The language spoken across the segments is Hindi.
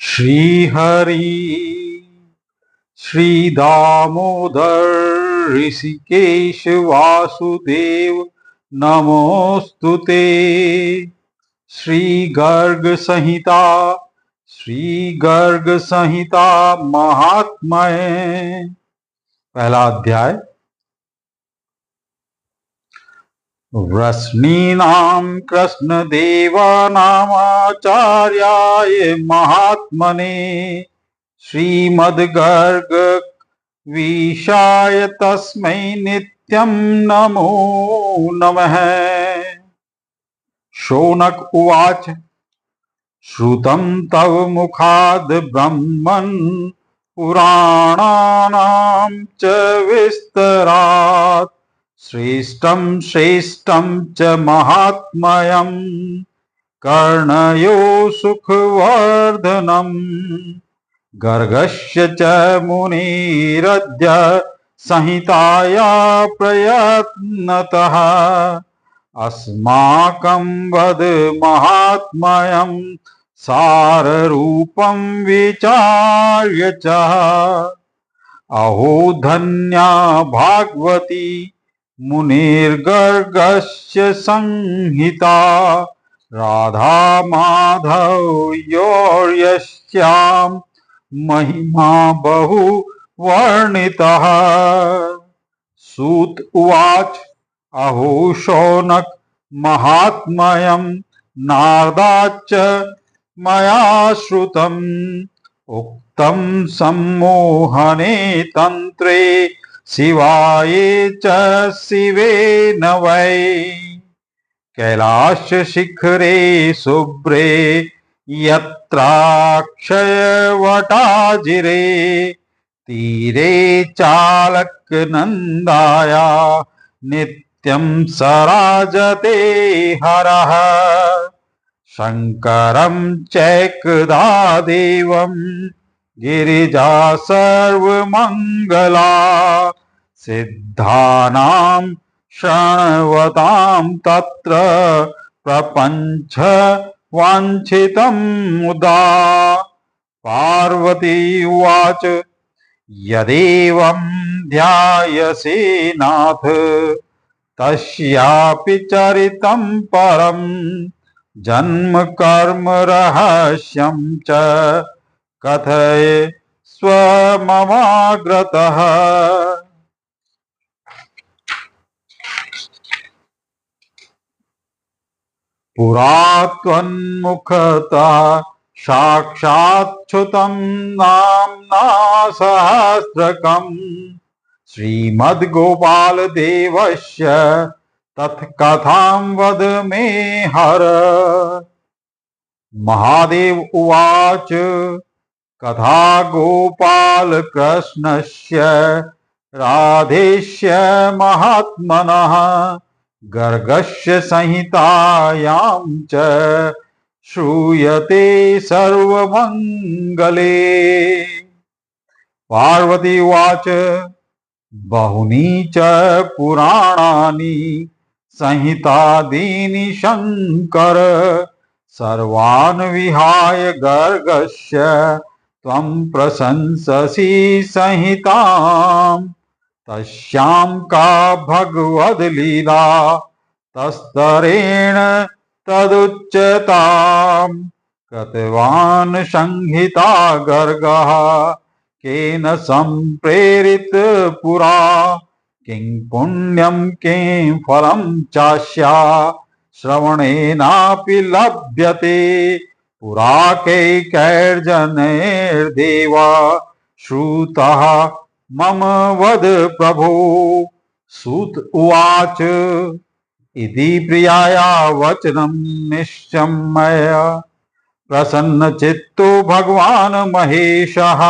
श्रीहरि श्री दामोदर ऋषिकेश वासुदेव नमोस्तुते। श्री गर्ग संहिता महात्म्य। पहला अध्याय। वृष्णीनां कृष्णदेवानामाचार्याय महात्मने श्रीमद्गर्ग विशाय तस्मै नित्यं नमो नमः। शौनक उवाच। श्रुतं तव मुखाद् ब्रह्मन् पुराणानां च विस्तरात् श्रेष्ठं च महात्म्यं कर्णयो सुखवर्धनम्। गर्गस्य च मुनिरद्य संहिताया प्रयत्नतः अस्माकं वद महात्म्यं साररूपं विचार्य च। अहो धन्या भागवती मुनिर्गर्गस्य संहिता राधा माधव्योर्यस्यां महिमा बहु वर्णितः। सूत उवाच। अहो शौनक महात्म्यं नारदाच्च मया श्रुतम् उक्तं सम्मोहने तन्त्रे शिवाये च शिवेन वै। कैलाश शिखरे शुभ्रे यत्राक्षयवटाजिरे तीरे चालकनन्दाया नित्यं सराजते हरः। शङ्करं चैकदा देवं गिरिजा सर्वमङ्गला सिद्धानां शरणवतां तत्र प्रपञ्च वाञ्छितं मुदा। पार्वती उवाच। यदेवं ध्यायसे नाथ तस्यापि चरितं परं जन्म कर्म रहस्यं च कथय स्वममाग्रतः। पुरा त्वन्मुखतः साक्षाच्छ्रुतं नाम्ना सहस्रकम् श्रीमद्गोपालदेवस्य तत्कथां वद मे हर। महादेव उवाच। कथा गोपाल कृष्णस्य राधेस्य महात्मनः गर्गस्य संहितायां च श्रूयते सर्वमङ्गले। पार्वती उवाच। बहूनि च पुराणानि संहितादीनि शङ्कर सर्वान् विहाय गर्गस्य त्वं प्रशंससि संहिताम्। तस्यां का भगवद्लीला तस्तरेण तदुच्यताम्। कृतवान् संहिता गर्गः केन सम्प्रेरित पुरा किं पुण्यं किं फलं चास्या श्रवणेनापि लभ्यते। पुरा कैकैर्जनैर्देव श्रुतः मम वद प्रभो। सूत उवाच। इति प्रियाया वचनं निश्चं मया प्रसन्नचित्तो भगवान् महेशः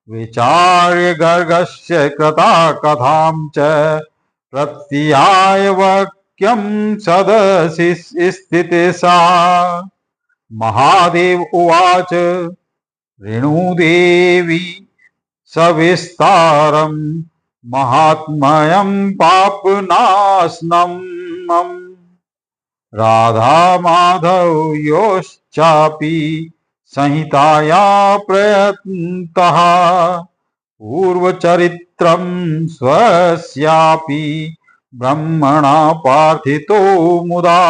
विचार्य गर्गस्य कृता कथां च प्रत्याय वाक्यं सदसि स्थिते सा। महादेव उवाच। ऋणुदेवी सविस्तारं महात्म्यं पापनाशनम् राधा माधव्योश्चापि संहिताया प्रयत्नतः पूर्वचरित्रं स्वस्यापि ब्रह्मणा पार्थितो मुदा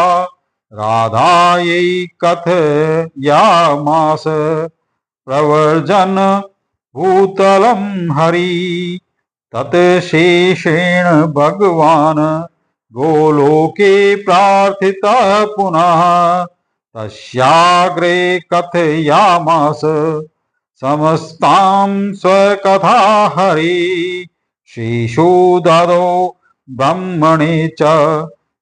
राधायै कथयामास प्रवर्जन भूतलं हरि तत् शेषेण भगवान् गोलोके प्रार्थितः पुनः तस्याग्रे कथयामास समस्तां स्वकथा हरि शेषो ददौ ब्रह्मणे च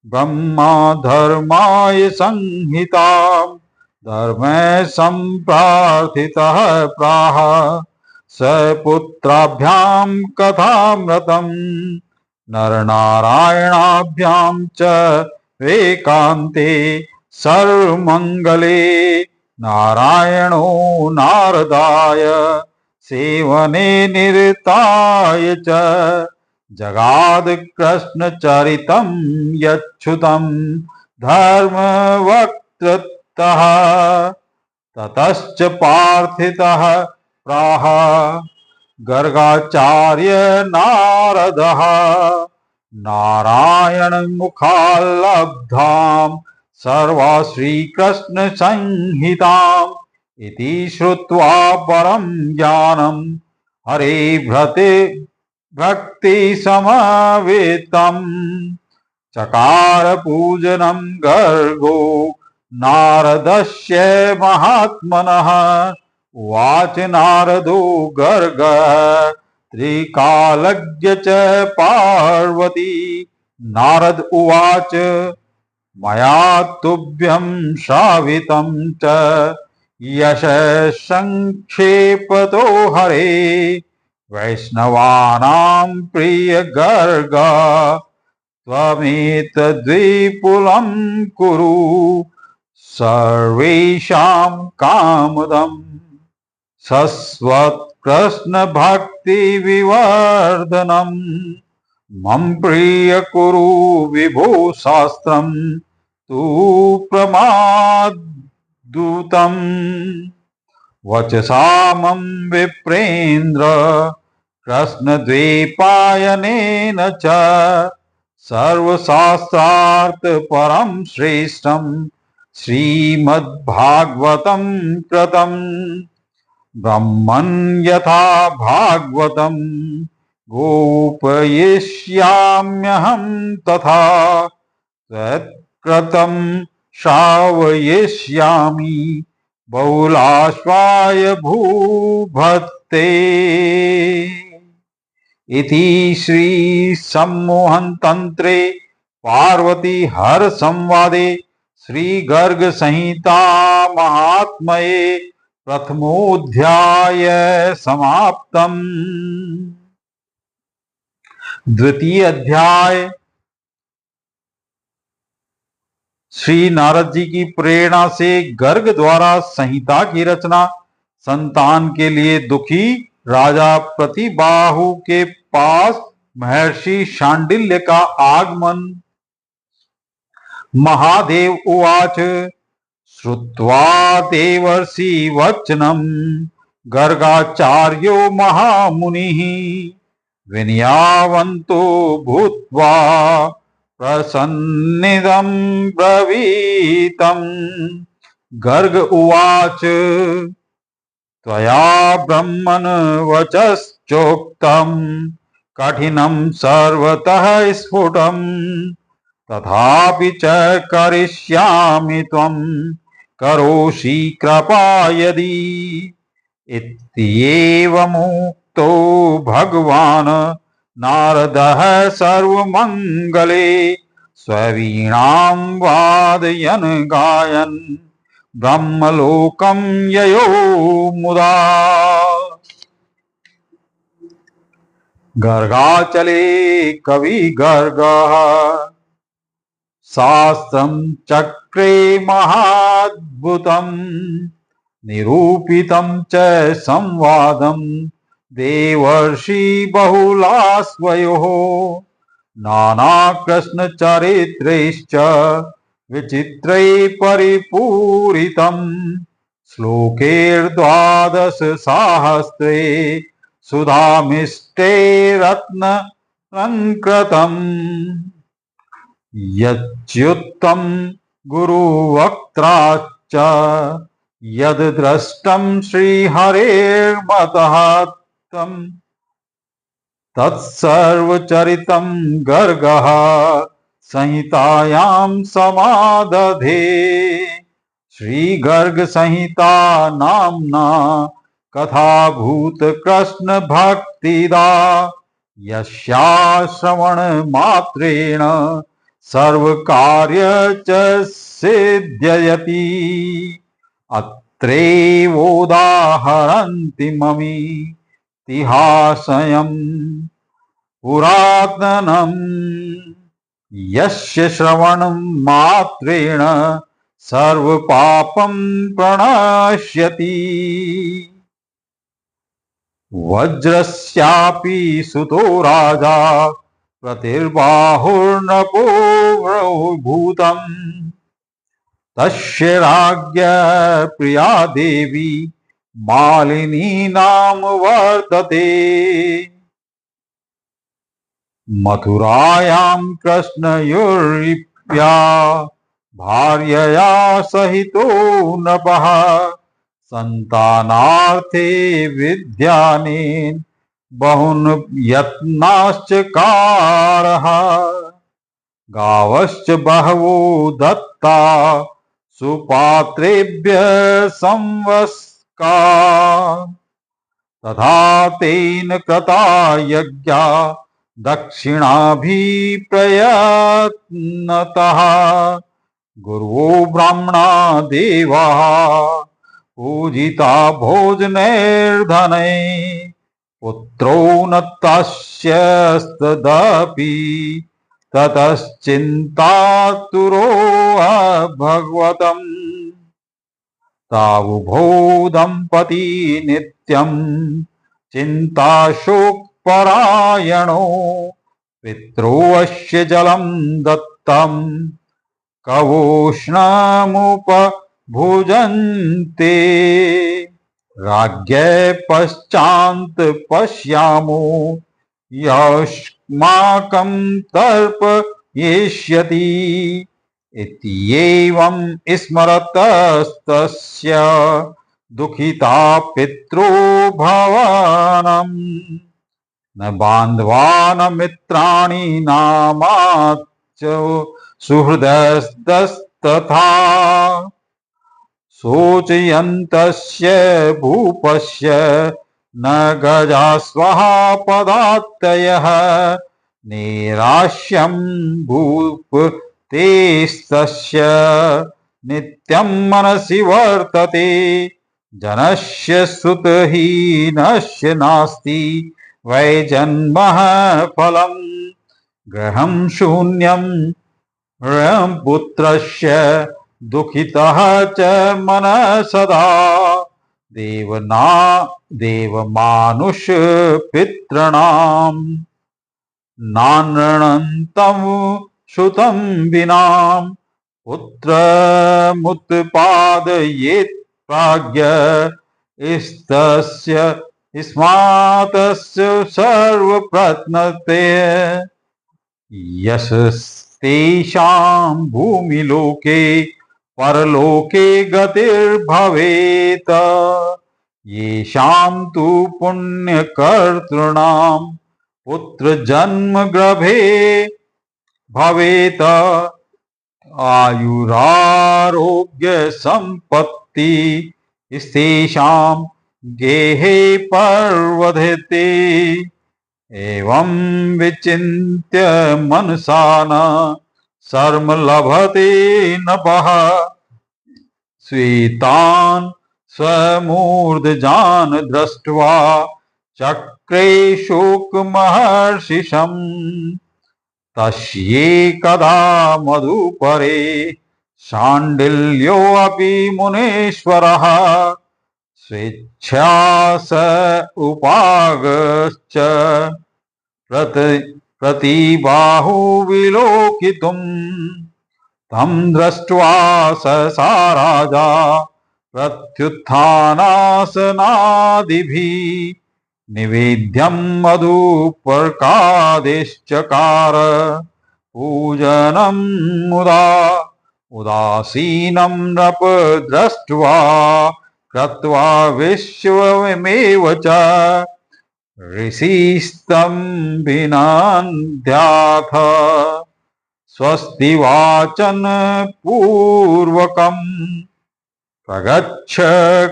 ब्रह्मा धर्माय संहितां धर्मे सम्प्रार्थितः प्राह स पुत्राभ्यां कथामृतम् नरनारायणाभ्यां च एकान्ते सर्वमङ्गले नारायणो नारदाय सेवने निरताय च जगाद कृष्णचरितं यच्छ्रुतं धर्मवक्तृतः ततश्च पार्थितः प्राह गर्गाचार्य नारदः नारायण मुखाल्लब्धां सर्वा श्रीकृष्ण संहिताम् इति श्रुत्वा परं ज्ञानं हरे भक्ति समवेतम् चकार पूजनं गर्गो नारदस्य महात्मनः उवाच नारदो गर्ग त्रिकालज्ञ च पार्वती नारद उवाच मया तुभ्यं श्रावितं च यशः संक्षेपतो हरे वैष्णवानां प्रिय गर्ग त्वमेतद्विपुलं कुरु सर्वेषां कामदम् सस्वत्कृष्ण भक्ति विवर्धनम् मम प्रिय कुरु विभो शास्त्रं तु प्रमादूतम् वचसा मम विप्रेन्द्र कृष्णद्वैपायनेन च सर्वशास्त्रार्थ परम श्रेष्ठं श्रीमद्भागवतं कृतं ब्रह्मन् यथा भागवतं गोपयिष्याम्यहं तथा तत्कृतं श्रावयिष्यामि बहुलाश्वाय भूभत्ते इति श्री सम्मोहन तंत्रे पार्वती हर संवादे श्री गर्ग संहिता महात्मये प्रथमोध्याय समाप्तम्। द्वितीय अध्याय श्री नारद जी की प्रेरणा से गर्ग द्वारा संहिता की रचना, संतान के लिए दुखी राजा प्रतिबाहु के पास महर्षि शांडिल्य का आगमन। महादेव उवाच श्रुत्वा देवर्षि वचनं गर्गाचार्यो महामुनिः विनयावन्तो भूत्वा प्रसन्निदं ब्रवीतम्। गर्ग उवाच त्वया ब्रह्मन् वचश्चोक्तं कठिनं सर्वतः स्फुटम् तथापि च करिष्यामि त्वं करोषि कृपा यदि। इत्येवमुक्तो भगवान् नारदः सर्वमङ्गले स्ववीणां वादयन् गायन् ब्रह्मलोकं ययो मुदा। गर्गाचले कवि गर्गः शास्त्रं चक्रे महाद्भुतम् निरूपितं च संवादं देवर्षि बहुलाश्वयोः नानाकृष्णचरित्रैश्च विचित्रै परिपूरितं श्लोकेर्द्वादश साहस्रे सुधामिष्टे रत्नलङ्कृतम् यच्युत्तम गुरुवक्त्राच्च यद् दृष्टं श्रीहरेर्मतः तत्सर्वचरितं गर्गः संहितायां समादधे। श्री गर्ग संहिता नाम्ना कथाभूत कृष्ण भक्तिदा यस्या श्रवण मात्रेण सर्व कार्य च सिद्ध्यति। अत्रैवोदाहरन्ति ममीतिहासयम् पुरातनम् यस्य श्रवणं मात्रेण सर्व पापं प्रणश्यति। वज्रस्यापि सुतो राजा प्रतिर्बाहुर्नपो भूतम् तस्य राज्ञा प्रिया देवी मालिनी नाम वर्तते। मथुरायां कृष्णयोर्यिप्या भार्यया सहितो नपः संतानार्थे विद्यानेन बहुन यत्नाश्चकारः। गावश्च बहवो दत्ता सुपात्रेभ्यः संवत्सका तथा तेन कृता यज्ञा दक्षिणाभिप्रयत्नतः। गुरुवो ब्राह्मणा देवाः पूजिता भोजनैर्धनै पुत्रो न तस्यस्तदपि ततश्चिन्तातुरो भगवतम्। तावुभौ दम्पती नित्यं चिन्ताशोकपरायणो पित्रोऽस्य जलं दत्तं कवोष्णमुपभुजन्ते। राज्ञः पश्चात् पश्यामो यस्माकं तर्पयिष्यति इत्येवं स्मरतस्तस्य दुःखिता पित्रो भवनम्। न बान्धवा न मित्राणि नामाच्च सुहृदस्तथा शोचयन्तस्य भूपस्य न गजास्वः पदात्तयः। नैराश्यं भूपतेस्तस्य नित्यं मनसि वर्तते। जनस्य सुतहीनस्य नास्ति वै जन्मः फलम् गृहं शून्यं पुत्रस्य दुःखितः च मनः सदा। देवमानुष पितॄणां नानृणन्तं श्रुतं विना पुत्रमुत्पादयेत् प्राज्ञः स्तस्य स्मातस्य सर्वप्रत्नते। यशस्तेषां भूमिलोके परलोके गतिर्भवेत् येषां तु पुण्यकर्तॄणां पुत्रजन्म गर्भे भवेत्। आयुरारोग्य संपत्ति स्तेषां गेहे पर्वधते। एवं विचिन्त्य मनसा न शर्म लभते नपः स्वेतान् स्वमूर्धजान् दृष्ट्वा चक्रे शोकमहर्षिषम्। तस्येकदा मधुपरे शाण्डिल्योऽपि मुनीश्वरः स्वेच्छया स उपागश्च प्रतिबाहुविलोकितुम्। तं दृष्ट्वा सहसा राजा प्रत्युत्थानासनादिभिः निवेद्यं मधुपर्कादिश्चकार पूजनं मुदा उदासीनं नृप दृष्ट्वा कृत्वा विश्वमेव च ऋषिस्तं विनन्द्याथ स्वस्ति वाचन पूर्वकम् प्रगच्छ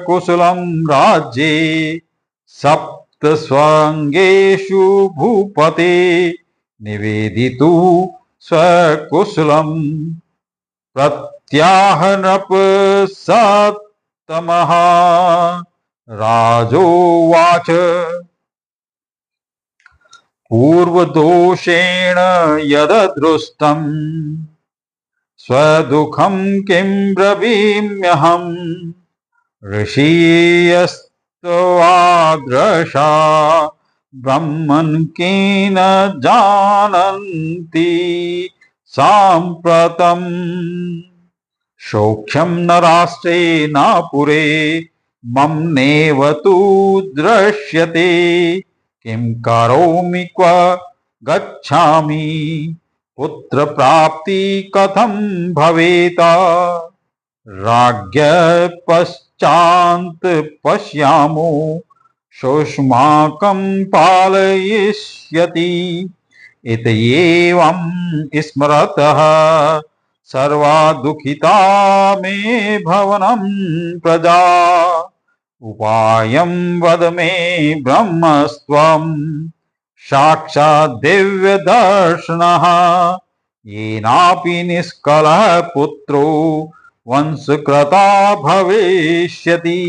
कुशलं राज्ये सप्तस्वङ्गेषु भूपते निवेदितु स्वकुशलम् प्रत्याह नृपसत्तमः राजोवाच पूर्वदोषेण यददृष्टम् स्वदुःखं किं ब्रवीम्यहम् ऋषयस्त्वादृशा ब्रह्मन् केन जानन्ति साम्प्रतम् सौख्यं न राष्ट्रे न पुरे मम नेव तु दृश्यते किं करोमि क्व गच्छामि पुत्र प्राप्ति कथं भवेत् राज्ञः पश्चात् पश्यामो सोऽस्माकं पालयिष्यति इत्येवं स्मरतः सर्वा दुःखिता मे भवनं प्रजा उपायं वद मे ब्रह्मस्त्वं साक्षात् दिव्यदर्शनः येनापि निष्कलः पुत्रो वंशकृता भविष्यति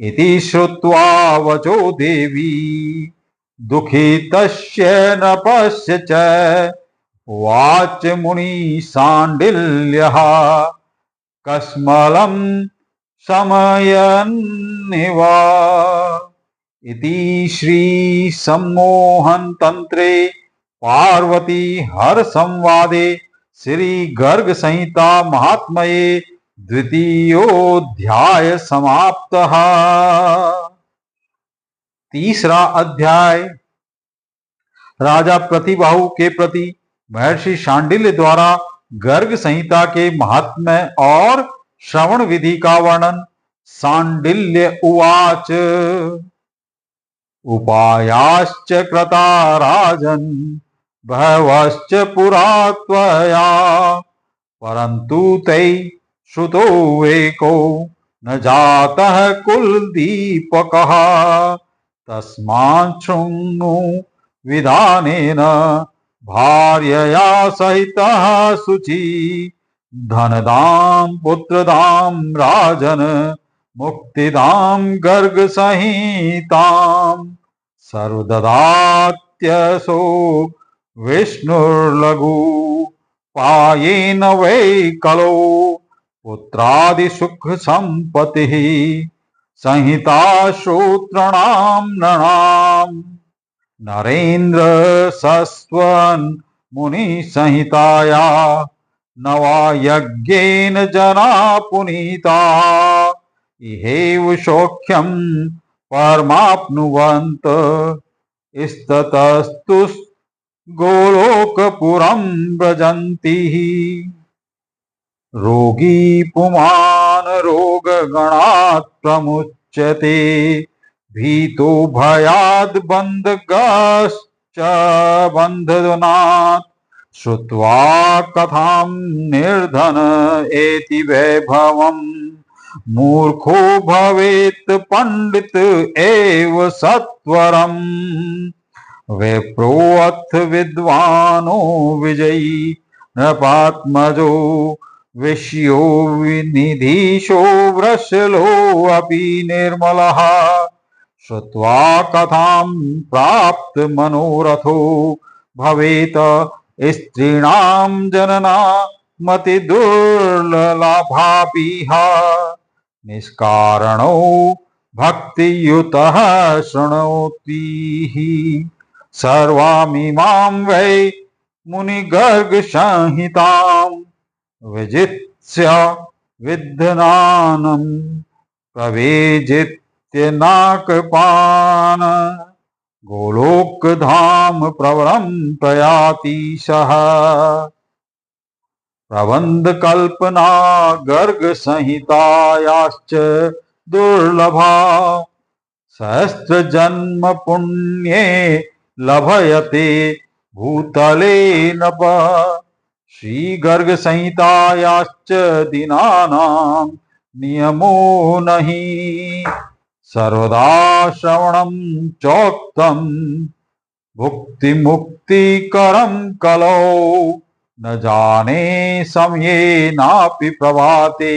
इति श्रुत्वा वचो देवी दुःखितस्य नृपस्य च उवाच मुनिशाण्डिल्यः कस्मलं शमयन्निव इति श्री सम्मोहन तंत्रे पार्वती हर संवादे श्री गर्ग संहिता महात्म्ये द्वितीयोऽध्याय समाप्तः। तीसरा अध्याय राजा प्रतिबाहु के प्रति महर्षि शांडिल्य द्वारा गर्ग संहिता के महात्म्य और श्रवण विधि का वर्णन। शांडिल्य उवाच उपायाश्च कृता राजन् बहवश्च पुरा त्वया परन्तु ते श्रुतो वेको न जातः कुलदीपकः तस्मात् शृणु विधानेन भार्यया सहितः शुचि धनदां पुत्रदां राजन् मुक्तिदां गर्ग संहितां सर्वददात्यसो विष्णुर्लघु पायेन वै कलो पुत्रादि सुख संपत्तिः संहिता श्रोत्रणां नृणां नरेन्द्र सस्त्वन् मुनि संहिताया नवा यज्ञेन जना पुनीता इहेव सौख्यं परमाप्नुवन्त इस्ततस्तु गोलोकपुरं व्रजन्ति रोगी पुमान् रोगगणात् प्रमुच्यते भीतो भयाद् बन्धगश्च बन्धनात् श्रुत्वा कथां निर्धन एति वैभवम् मूर्खो भवेत् पंडित एव सत्वरम् विप्रोऽथ विद्वानो विजयी नृपात्मजो विषयो विनिधीशो वृषलोऽपि निर्मलः श्रुत्वा कथां प्राप्त मनोरथो भवेत् स्त्रीणां जनना मति दुर्लभापिह निष्कारणो भक्तियुतः शृणोति सर्वामिमां वै मुनिगर्ग संहितां विजित्य विद्धनानं प्रवेजित्य नाकपान गोलोकधाम प्रवरं प्रयाति सः। प्रबंध कल्पना गर्ग संहितायाश्च दुर्लभा सहस्र जन्म पुण्ये लभयते भूतले नभ। श्री गर्ग संहितायाश्च दीनानां नियमो नहि सर्वदा श्रवणं चोक्तं भुक्ति मुक्तिकरं कलौ न जाने समये नापि प्रभाते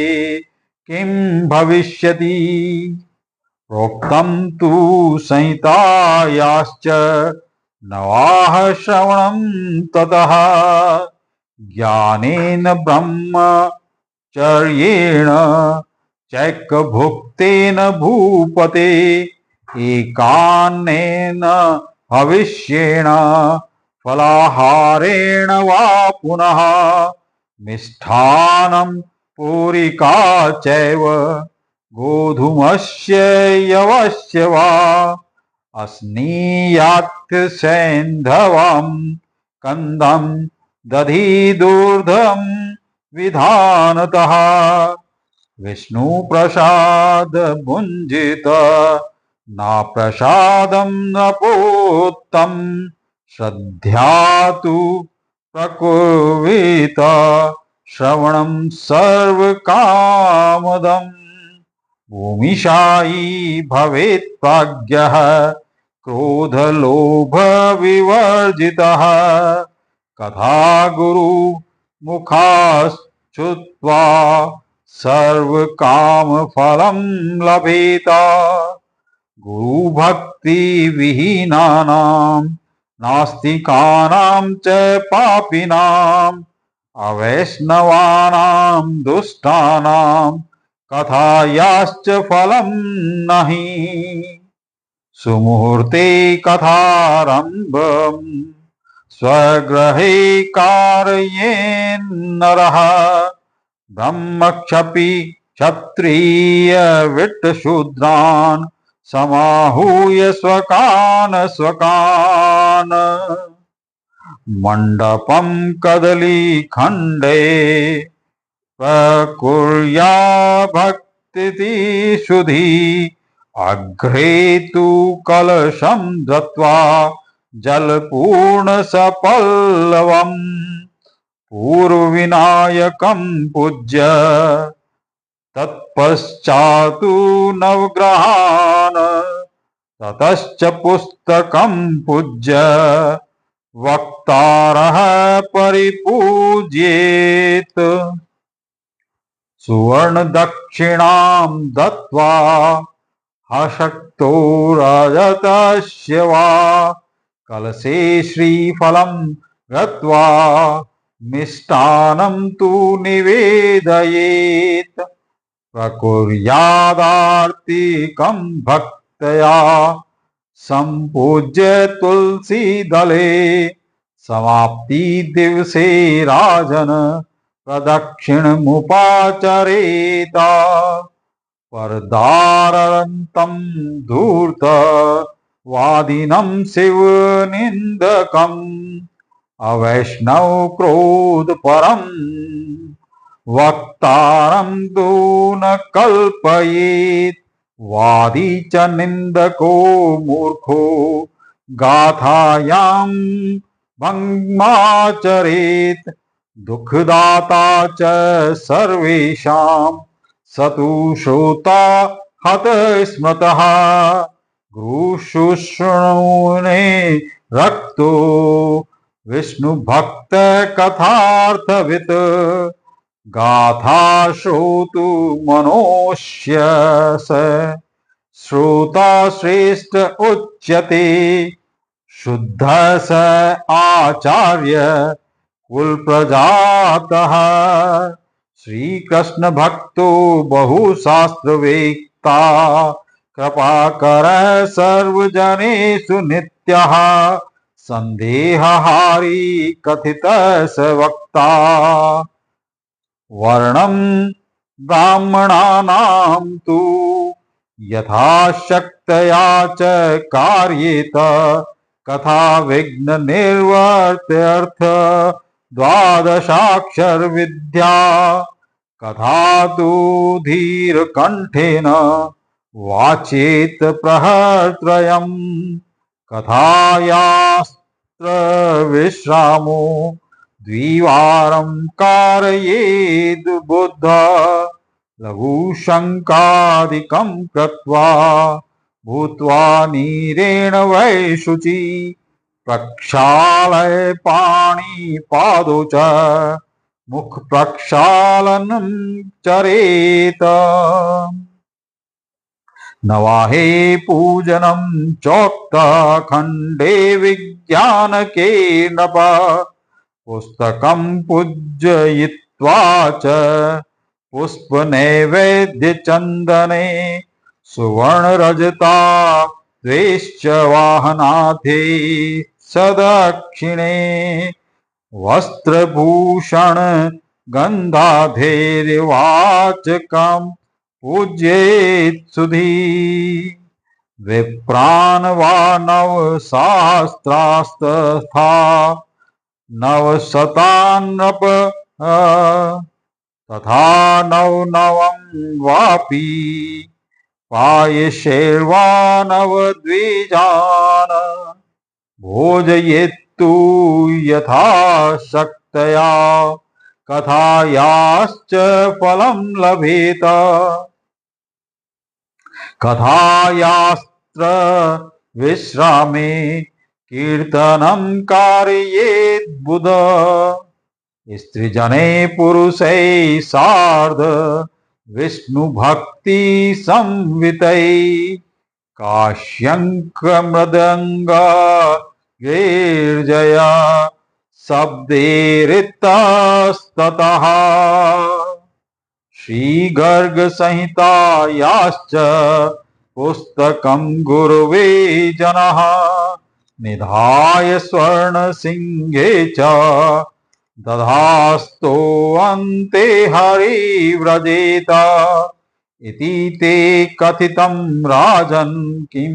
किं भविष्यति। प्रोक्तं तु संहितायाश्च नवाः श्रवणं ततः ज्ञानेन ब्रह्मचर्येण चैकभुक्तेन भूपते एकान्नेन हविष्येण फलाहारेण वा पुनः मिष्ठान्नं पूरिका चैव गोधूमस्य यवस्य वा अस्नीयात् कंदं दधि दूर्धं विधानतः विष्णु प्रसाद भुंजित ना प्रसादं नपोत्तम श्रद्धा तु प्रकुर्वीत श्रवणं सर्वकामदम्। भूमिशायी भवेत् प्राज्ञः क्रोध लोभ विवर्जितः कथा गुरु मुखाश्चुत्वा सर्व काम फलं लभेत। गुरु भक्ति विहीनानां नास्तिकानां च पापिनां अवैष्णवानां दुष्टानां कथायाश्च फलं नहि। सुमुहूर्ते कथारम्भं स्वगृहे कारयेन्नरः ब्रह्मक्षपि क्षत्रिय विट्टशूद्रान् समाहूय स्वकान् स्वकान् मण्डपं कदलीखण्डे प्रकुर्या भक्तिति शुद्धि अग्रे तु कलशं दत्वा जलपूर्णसपल्लवम् पूर्वविनायकं पूज्य तत्पश्चातु नवग्रहान् ततश्च पुस्तकं पूज्य वक्तारः परिपूज्येत्। सुवर्ण दक्षिणां दत्वा हशक्तो रजतस्य वा कलशे श्रीफलं गत्वा मिष्टान्नं तु निवेदयेत्। प्रकुर्यादार्तिकं भक्तया संपूज्य तुलसी दले समाप्ति दिवसे राजन प्रदक्षिणमुपाचरेत। परदारन्तं धूर्त वादिनं शिवनिन्दकम् अवैष्णव क्रोध परं वक्तारं तु न कल्पयेत्। वादी च निन्दको मूर्खो गाथायां भङ्गमाचरेत्। दुःखदाता च सर्वेषां स तु श्रोता हत स्मृतः गुरुशुश्रूणे रक्तो विष्णु भक्त कथार्थवित्। गाथा श्रोतु मनोष्य स श्रोता श्रेष्ठ उच्यते। शुद्ध स आचार्य कुल प्रजातः श्री कृष्ण भक्तो बहु शास्त्र वेत्ता कृपाकर सर्वजनेषु नित्यः संदेहहारी कथित स वक्ता। वर्णं ब्राह्मणानां तु यथाशक्तया च कार्येत कथा विघ्न निर्वर्त्यर्थ द्वादशाक्षर विद्या कथा तु धीर कंठेन वाचेत प्रहरत्रयम् कथायास्त्र विश्रामो द्विवारं कारयेद् बुद्ध लघुशङ्कादिकं कृत्वा भूत्वा नीरेण वै शुचि प्रक्षालय पाणिपादौ च मुख प्रक्षालनं चरेत नवाहे पूजनं चोक्त खंडे विज्ञानके नप पुस्तकं पूजयित्वा च पुष्प नैवेद्य चंदने सुवर्ण रजता द्वेश्च वाहनाथे सदक्षिणे वस्त्रभूषण गंधाधैर्यवाचकं पूज्येत् सुधी विप्रान् वा नवसहस्रास्तथा नवशतान्नप तथा नवनवं वापि पायशैर्वा नवद्विजान् भोजयेत्तु यथाशक्तया कथायाश्च फलं लभेत कथायास्त्र विश्रामे कीर्तनं कारयेत् बुध स्त्रीजने पुरुषै सार्ध विष्णु भक्ति संवितै काश्यंक मृदंग गिर्जय शब्दैरितस्ततः श्रीगर्ग संहितायाश्च पुस्तकं गुरवे जनः निधाय स्वर्ण सिंहे च दधास्तो अन्ते हरिव्रजेत इति ते कथितं राजन् किं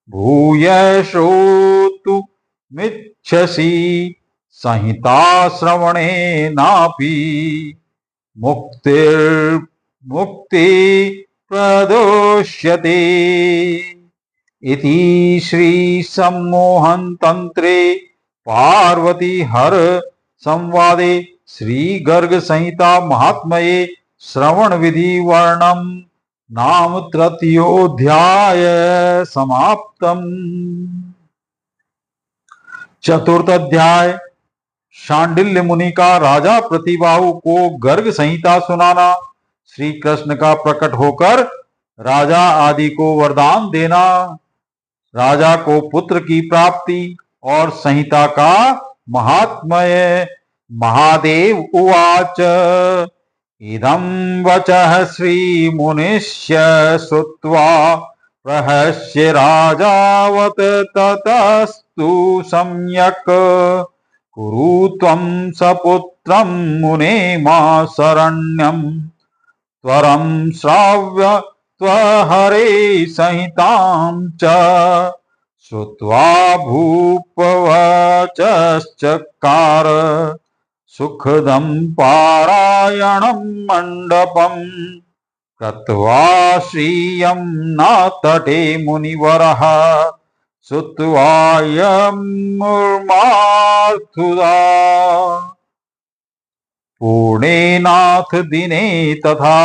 भूय श्रोतुमिच्छसि संहिता श्रवणेनापि मुक्ति प्रदोष्यते इति श्री सम्मोहन तंत्रे पार्वती हर संवादे श्री गर्ग संहिता महात्मये श्रवण विधि वर्णम नाम तृतीयोऽध्याय समाप्तम्। चतुर्थ अध्याय शांडिल्य मुनि का राजा प्रतिबाहु को गर्ग संहिता सुनाना, श्री कृष्ण का प्रकट होकर राजा आदि को वरदान देना, राजा को पुत्र की प्राप्ति और संहिता का महात्म्य। महादेव उवाच इदं वचः श्री मुनिस्य श्रुत्वा प्रहस्य राजावत ततस्तु सम्यक् कुरु त्वं सपुत्रं मुने मा शरण्यं त्वरं श्राव्य त्वहरे संहितां च श्रुत्वा भूपवचश्चकार सुखदं पारायणं मण्डपं कृत्वा श्रियं नातटे मुनिवरः श्रुत्वायमुर्मार्थुदा पूर्णेनाथ दिने तथा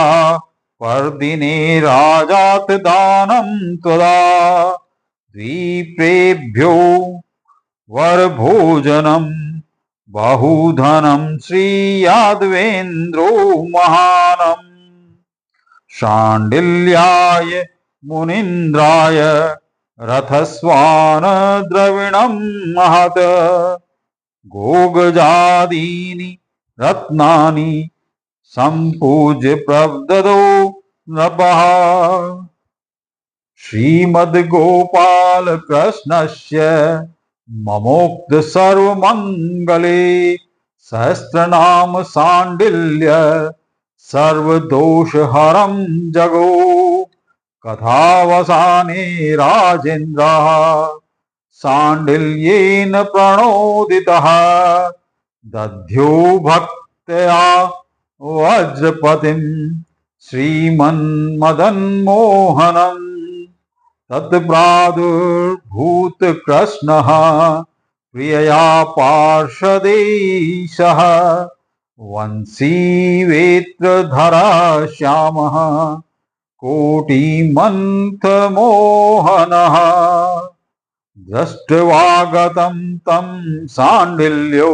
परदिने राजात दानं त्वदा द्वीपेभ्यो वरभोजनं बहुधनं श्रीयादवेन्द्रो महानम् शाण्डिल्याय मुनीन्द्राय रथस्वान द्रविणं महत् गोगजादीनि रत्नानि संपूज्य प्रददौ नृपः श्रीमद्गोपाल कृष्णस्य ममोक्त सर्वमंगले सहस्रनाम सांडिल्य सर्वदोषहरं जगो कथावसाने राजेन्द्रः सांडिल्येन प्रणोदितः दध्यो भक्त्या वज्रपतिं श्रीमन्मदन्मोहनम् तत्प्रादुर्भूतकृष्णः प्रियया पार्षदेशः वंशी वेत्रधरः श्यामः कोटिमन्थमोहनः दृष्ट्वागतं तं सांडिल्यो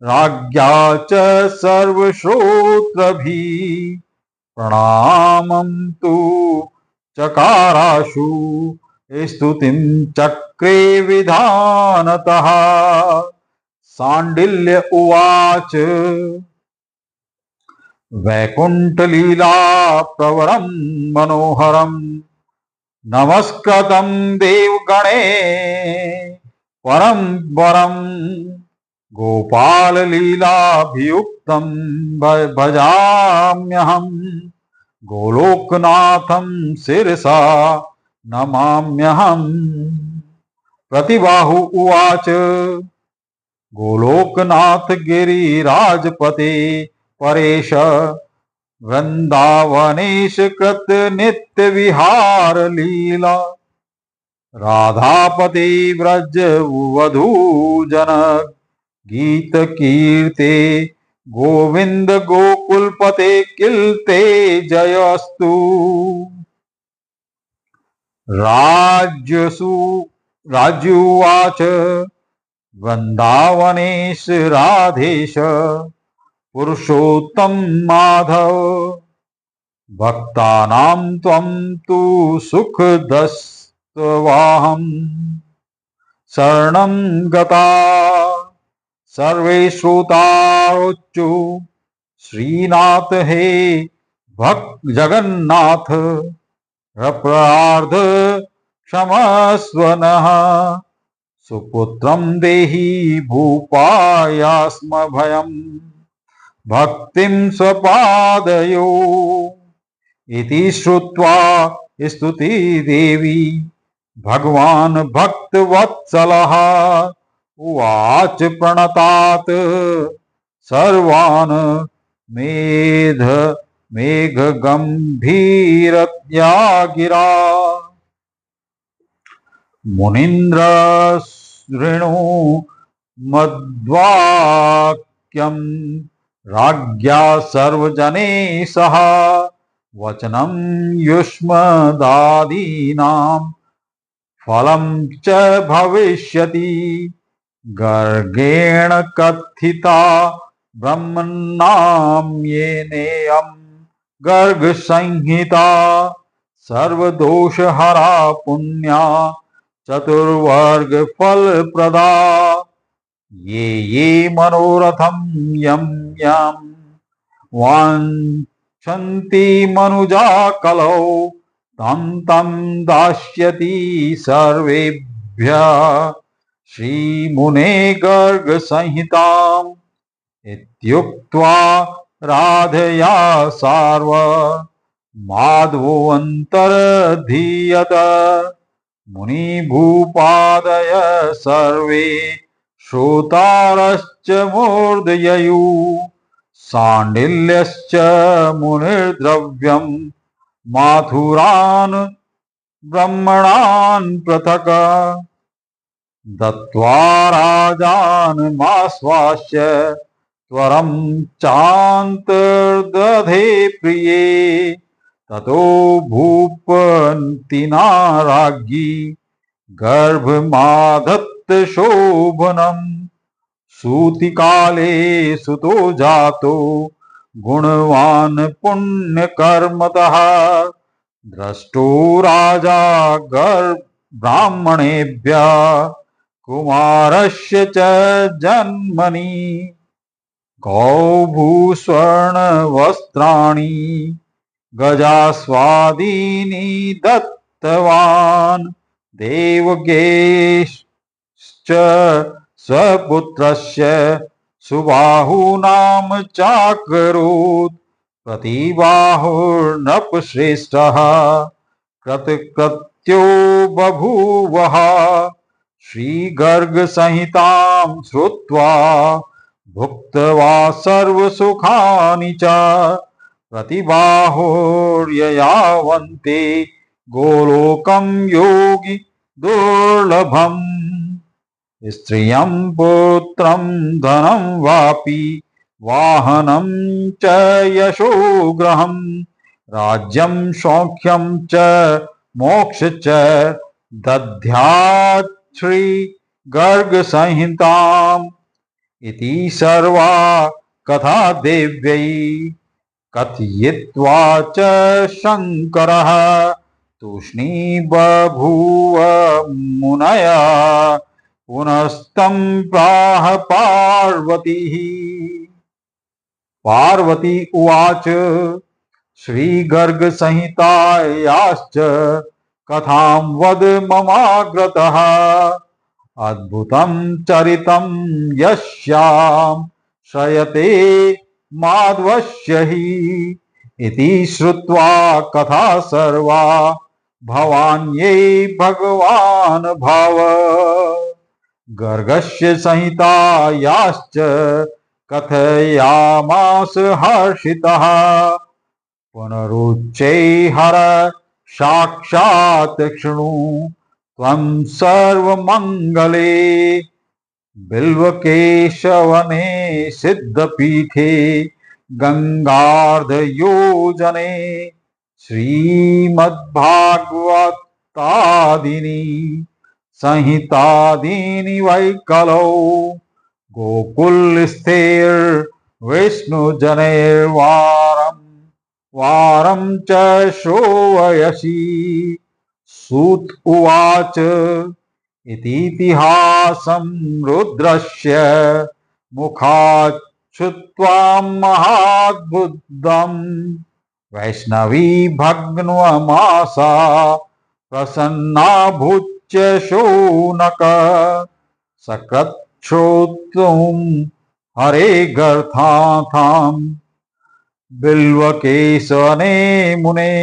राज्ञा च सर्वश्रोत्रभिः प्रणामं तु चकाराशु स्तुतिं चक्रे विधानतः। सांडिल्य उवाच वैकुंठलीला प्रवरं मनोहरं नमस्कृतं देवगणे परं वरं गोपाललीलाभियुक्तं भजाम्यहं गोलोकनाथं शिरसा नमाम्यहम्। प्रतिबाहु उवाच गोलोकनाथ गिरिराजपते परेश वृंदावनेश कृत नित्य विहार लीला राधापते व्रज वधू जनक गीत कीर्ते गोविंद गोकुलपते किलते जयस्तु। राज्युवाच वृंदावनेश राधेश पुरुषोत्तम माधव भक्तानां त्वं तु सुखदस्त्वाहं शरणं गता सर्वे श्रोतारोच्चु श्रीनाथ हे भक्त जगन्नाथ रप्रार्ध क्षमस्व नः सुपुत्रं देहि भूपायास्म भयम् भक्तिं स्वपादयो इति श्रुत्वा स्तुति देवी भगवान् भक्तवत्सलः उवाच प्रणतात् सर्वान् मेघगम्भीरतया गिरा मुनीन्द्र शृणु मद्वाक्यं राज्ञा सर्वजने सह वचनं युष्मदादीनां फलं च भविष्यति गर्गेण कथिता ब्रह्मणां येनेयं गर्ग संहिता सर्वदोषहरा पुण्या चतुर्वर्ग फल प्रदा ये मनोरथं यं यं वाञ्छन्ति मनुजा कलौ तं तं दास्यति सर्वेभ्यः श्रीमुने गर्ग संहिताम् इत्युक्त्वा राधया सार्व माधवोऽन्तर्धीयत मुनिभूपादय सर्वे श्रोतारश्च मूर्धययुः सांडिल्यश्च मुनिर्द्रव्यं माथुरान् ब्रह्मणान् पृथक् दत्त्वा राजानमाश्वास्य त्वरं चान्तर्दधे प्रिये ततो भूपतिना राज्ञी गर्भमाधत्त शोभनम् सूतिकाले सुतो जातो गुणवान् पुण्यकर्मतः दृष्टो राजा ब्राह्मणेभ्यः कुमारस्य च जन्मनि गौभूस्वर्णवस्त्राणि गजास्वादीनि दत्तवान् देवगेश्च स्वपुत्रस्य सुबाहूनां चाकरोत् प्रतिबाहुर्नृपश्रेष्ठः कृतकृत्यो बभूवः। श्रीगर्गसंहितां श्रुत्वा भुक्त्वा सर्वसुखानि च प्रतिबाहुर्ययावन्ते गोलोकं योगी दुर्लभम्। स्त्रियं पुत्रं धनं वापि वाहनं च यशो गृहं राज्यं सौख्यं च मोक्ष च दद्यात् श्री गर्ग संहिताम् इति सर्वा कथा देव्यै कथयित्वा च शङ्करः तूष्णीबभूव मुनया पुनस्तं प्राह पार्वतीः। पार्वती उवाच श्रीगर्गसंहितायाश्च कथां वद ममाग्रतः अद्भुतं चरितं यस्यां श्रयते माध्वस्य हि इति श्रुत्वा कथा सर्वा भवान्यै भगवान् भाव। गर्गस्य संहितायाश्च कथयामास हर्षितः पुनरुच्चै हर साक्षात् शृणु त्वं सर्वमङ्गले बिल्वकेशवने सिद्धपीठे गंगार्धयोजने श्रीमद्भागवतादीनि संहितादीनि वै कलौ गोकुलस्थैर्विष्णुजनैर्वारं वारं च श्रोवयसि। सूत उवाच इतीतिहासं रुद्रस्य मुखात् श्रुत्वा महाद्भुतं वैष्णवी भग्नमासा प्रसन्ना भूत्य शौनक सकृत् श्रोतुं हरे गर्थाथां बिल्वकेशवने मुने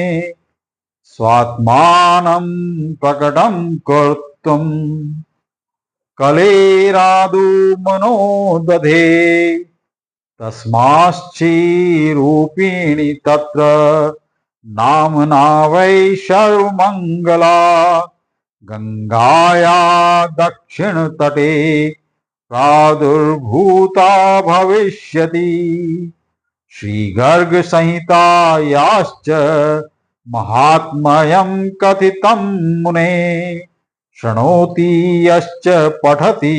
स्वात्मानं प्रकटं कर्तुं कलेरादु मनो दधे तस्माच्चिरूपिणी तत्र नाम्ना वै सर्वमङ्गला गंगाया दक्षिणतटे प्रादुर्भूता भविष्यति। श्रीगर्गसंहितायाश्च महात्म्यं कथितं मुने शृणोति यश्च पठति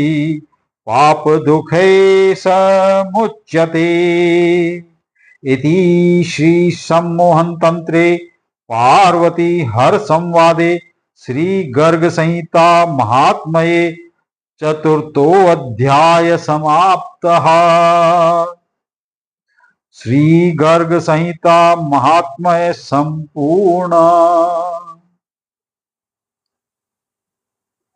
पापदुःखे समुच्यते। इति श्री सम्मोहन तंत्रे पार्वती हर संवादे श्री गर्ग संहिता महात्म्ये चतुर्थो अध्याय समाप्तः। श्री गर्ग संहिता महात्म्य संपूर्ण।